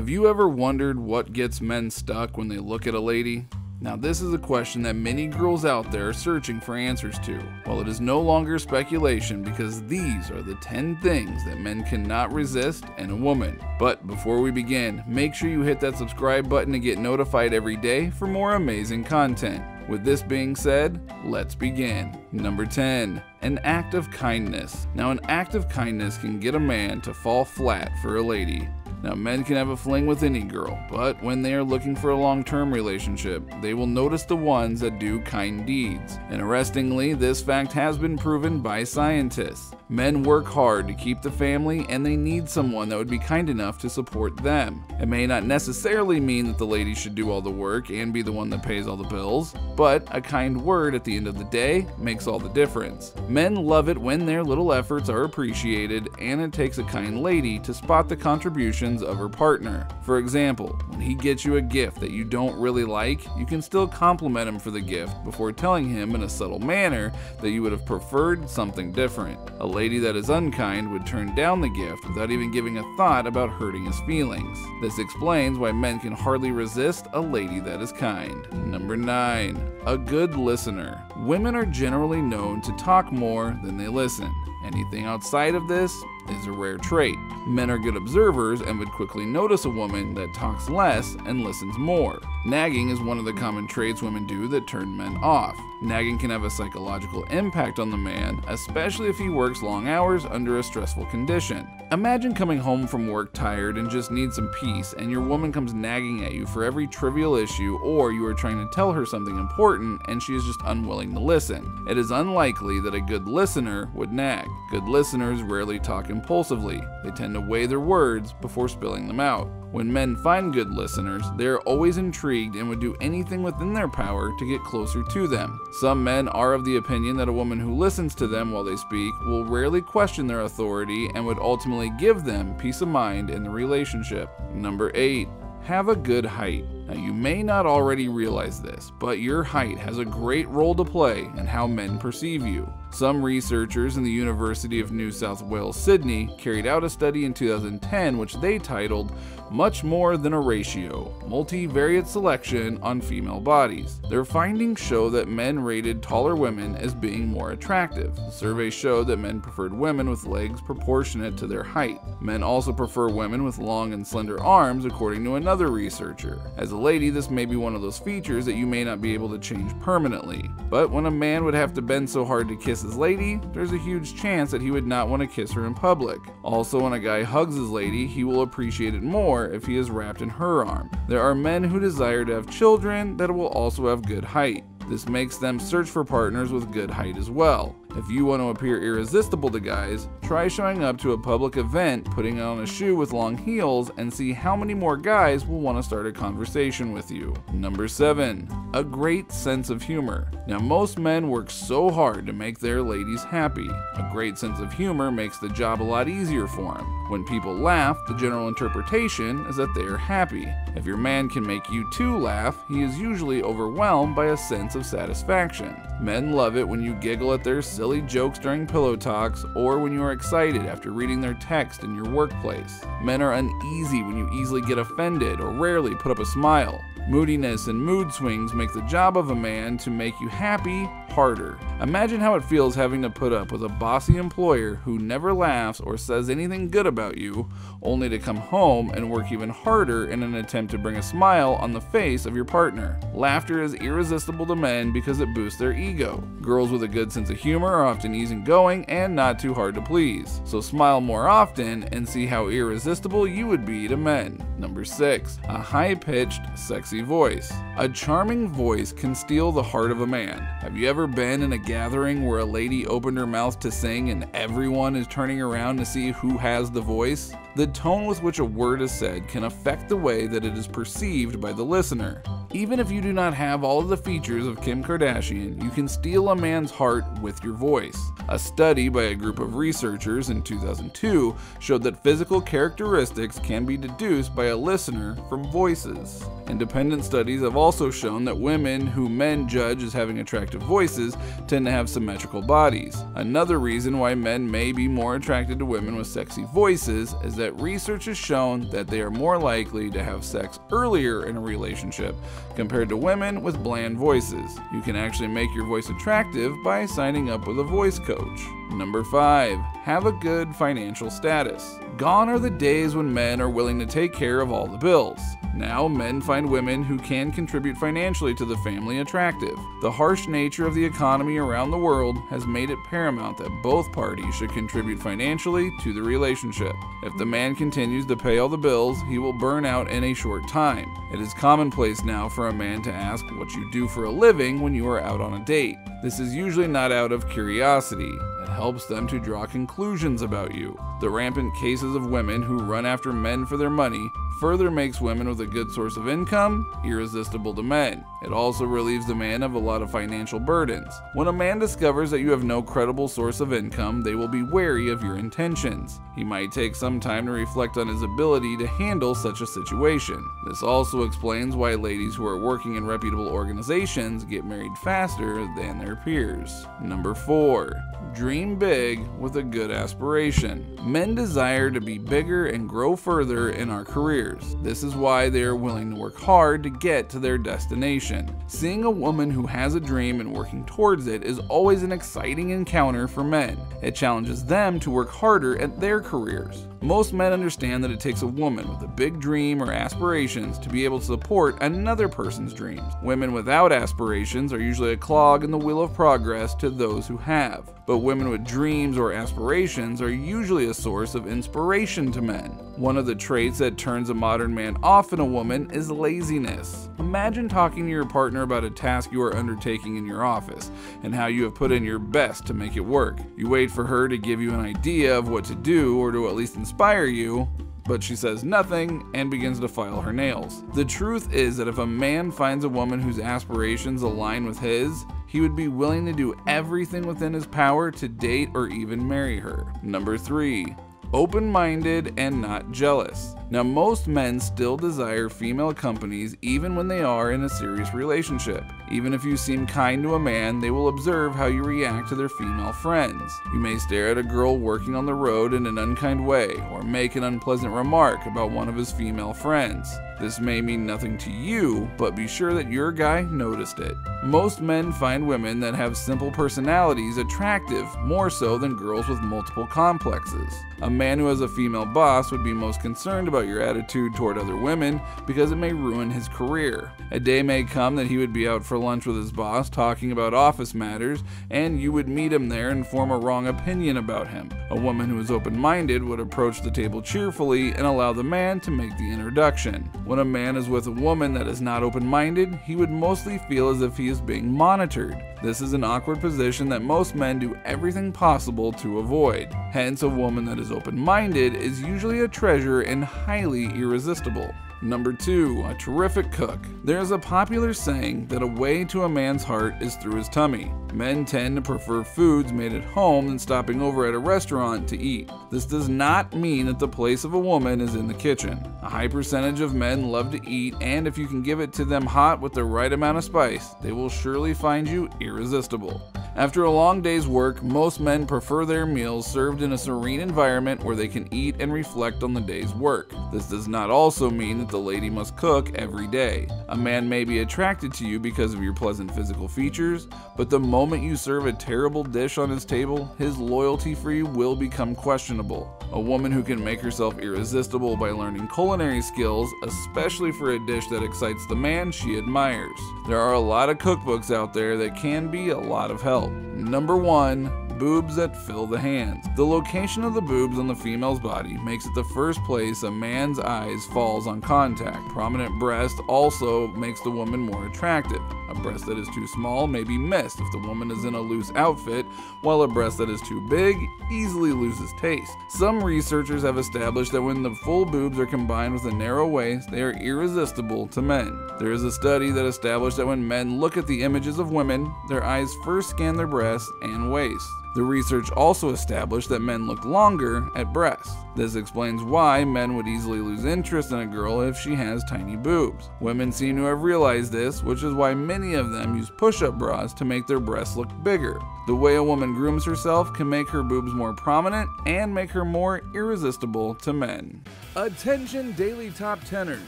Have you ever wondered what gets men stuck when they look at a lady? Now this is a question that many girls out there are searching for answers to. Well, it is no longer speculation because these are the 10 things that men cannot resist in a woman. But before we begin, make sure you hit that subscribe button to get notified every day for more amazing content. With this being said, let's begin. Number 10. An act of kindness. Now an act of kindness can get a man to fall flat for a lady. Now, men can have a fling with any girl, but when they are looking for a long-term relationship, they will notice the ones that do kind deeds. Interestingly, this fact has been proven by scientists. Men work hard to keep the family, and they need someone that would be kind enough to support them. It may not necessarily mean that the lady should do all the work and be the one that pays all the bills, but a kind word at the end of the day makes all the difference. Men love it when their little efforts are appreciated, and it takes a kind lady to spot the contributions of her partner. For example, when he gets you a gift that you don't really like, you can still compliment him for the gift before telling him in a subtle manner that you would have preferred something different. A lady that is unkind would turn down the gift without even giving a thought about hurting his feelings. This explains why men can hardly resist a lady that is kind. Number 9. A good listener. Women are generally known to talk more than they listen. Anything outside of this is a rare trait. Men are good observers and would quickly notice a woman that talks less and listens more. Nagging is one of the common traits women do that turn men off. Nagging can have a psychological impact on the man, especially if he works long hours under a stressful condition. Imagine coming home from work tired and just need some peace, and your woman comes nagging at you for every trivial issue, or you are trying to tell her something important and she is just unwilling to listen. It is unlikely that a good listener would nag. Good listeners rarely talk impulsively. They tend to weigh their words before spilling them out. When men find good listeners, they are always intrigued and would do anything within their power to get closer to them. Some men are of the opinion that a woman who listens to them while they speak will rarely question their authority and would ultimately give them peace of mind in the relationship. Number 8. Have a good height. Now, you may not already realize this, but your height has a great role to play in how men perceive you. Some researchers in the University of New South Wales, Sydney, carried out a study in 2010 which they titled Much More Than a Ratio, Multivariate Selection on Female Bodies. Their findings show that men rated taller women as being more attractive. The survey showed that men preferred women with legs proportionate to their height. Men also prefer women with long and slender arms, according to another researcher. As a lady, this may be one of those features that you may not be able to change permanently. But when a man would have to bend so hard to kiss his lady, there's a huge chance that he would not want to kiss her in public. Also, when a guy hugs his lady, he will appreciate it more if he is wrapped in her arm. There are men who desire to have children that will also have good height. This makes them search for partners with good height as well. If you want to appear irresistible to guys, try showing up to a public event, putting on a shoe with long heels, and see how many more guys will want to start a conversation with you. Number 7. A great sense of humor. Now, most men work so hard to make their ladies happy. A great sense of humor makes the job a lot easier for them. When people laugh, the general interpretation is that they are happy. If your man can make you too laugh, he is usually overwhelmed by a sense of satisfaction. Men love it when you giggle at their silly jokes during pillow talks, or when you are excited after reading their text in your workplace. Men are uneasy when you easily get offended or rarely put up a smile. Moodiness and mood swings make the job of a man to make you happy harder. Imagine how it feels having to put up with a bossy employer who never laughs or says anything good about you, only to come home and work even harder in an attempt to bring a smile on the face of your partner. Laughter is irresistible to men because it boosts their ego. Girls with a good sense of humor are often easygoing and not too hard to please. So smile more often and see how irresistible you would be to men. Number 6. A high-pitched, sexy voice. A charming voice can steal the heart of a man. Have you ever been in a gathering where a lady opened her mouth to sing and everyone is turning around to see who has the voice? The tone with which a word is said can affect the way that it is perceived by the listener. Even if you do not have all of the features of Kim Kardashian, you can steal a man's heart with your voice. A study by a group of researchers in 2002 showed that physical characteristics can be deduced by a listener from voices. Independent studies have also shown that women who men judge as having attractive voices tend to have symmetrical bodies. Another reason why men may be more attracted to women with sexy voices is that research has shown that they are more likely to have sex earlier in a relationship compared to women with bland voices. You can actually make your voice attractive by signing up with a voice coach. Number 5. Have a good financial status. Gone are the days when men are willing to take care of all the bills. Now, men find women who can contribute financially to the family attractive. The harsh nature of the economy around the world has made it paramount that both parties should contribute financially to the relationship. If the man continues to pay all the bills, he will burn out in a short time. It is commonplace now for a man to ask what you do for a living when you are out on a date. This is usually not out of curiosity. It helps them to draw conclusions about you. The rampant cases of women who run after men for their money further makes women with a good source of income irresistible to men. It also relieves the man of a lot of financial burdens. When a man discovers that you have no credible source of income, they will be wary of your intentions. He might take some time to reflect on his ability to handle such a situation. This also explains why ladies who are working in reputable organizations get married faster than their peers. Number 4. Dream big with a good aspiration. Men desire to be bigger and grow further in our careers. This is why they are willing to work hard to get to their destination. Seeing a woman who has a dream and working towards it is always an exciting encounter for men. It challenges them to work harder at their careers. Most men understand that it takes a woman with a big dream or aspirations to be able to support another person's dreams. Women without aspirations are usually a clog in the wheel of progress to those who have. But women with dreams or aspirations are usually a source of inspiration to men. One of the traits that turns a modern man off in a woman is laziness. Imagine talking to your partner about a task you are undertaking in your office and how you have put in your best to make it work. You wait for her to give you an idea of what to do or to at least inspire you, but she says nothing and begins to file her nails. The truth is that if a man finds a woman whose aspirations align with his, he would be willing to do everything within his power to date or even marry her. Number 3. Open-minded and not jealous. Now, most men still desire female companies even when they are in a serious relationship. Even if you seem kind to a man, they will observe how you react to their female friends. You may stare at a girl working on the road in an unkind way, or make an unpleasant remark about one of his female friends. This may mean nothing to you, but be sure that your guy noticed it. Most men find women that have simple personalities attractive, more so than girls with multiple complexes. A man who has a female boss would be most concerned about your attitude toward other women because it may ruin his career. A day may come that he would be out for lunch with his boss talking about office matters, and you would meet him there and form a wrong opinion about him. A woman who is open-minded would approach the table cheerfully and allow the man to make the introduction. When a man is with a woman that is not open-minded, he would mostly feel as if he is being monitored. This is an awkward position that most men do everything possible to avoid. Hence, a woman that is open-minded is usually a treasure and highly irresistible. Number 2, a terrific cook. There is a popular saying that a way to a man's heart is through his tummy. Men tend to prefer foods made at home than stopping over at a restaurant to eat. This does not mean that the place of a woman is in the kitchen. A high percentage of men love to eat, and if you can give it to them hot with the right amount of spice, they will surely find you irresistible. After a long day's work, most men prefer their meals served in a serene environment where they can eat and reflect on the day's work. This does not also mean that the lady must cook every day. A man may be attracted to you because of your pleasant physical features, but the moment you serve a terrible dish on his table, his loyalty for you will become questionable. A woman who can make herself irresistible by learning culinary skills, especially for a dish that excites the man she admires. There are a lot of cookbooks out there that can be a lot of help. Number 1. boobs that fill the hands. The location of the boobs on the female's body makes it the first place a man's eyes falls on contact. Prominent breast also makes the woman more attractive. A breast that is too small may be missed if the woman is in a loose outfit, while a breast that is too big easily loses taste. Some researchers have established that when the full boobs are combined with a narrow waist, they are irresistible to men. There is a study that established that when men look at the images of women, their eyes first scan their breasts and waist. The research also established that men look longer at breasts. This explains why men would easily lose interest in a girl if she has tiny boobs. Women seem to have realized this, which is why many of them use push-up bras to make their breasts look bigger. The way a woman grooms herself can make her boobs more prominent and make her more irresistible to men. Attention Daily Top Teners!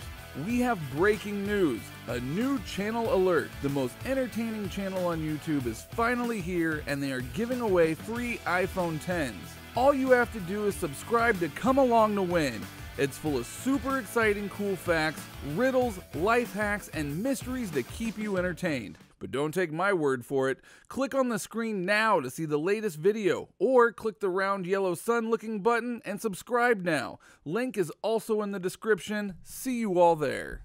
We have breaking news. A new channel alert. The most entertaining channel on YouTube is finally here, and they are giving away free iPhone 10s. All you have to do is subscribe to come along to win. It's full of super exciting cool facts, riddles, life hacks, and mysteries to keep you entertained. But don't take my word for it. Click on the screen now to see the latest video, or click the round yellow sun looking button and subscribe now. Link is also in the description. See you all there.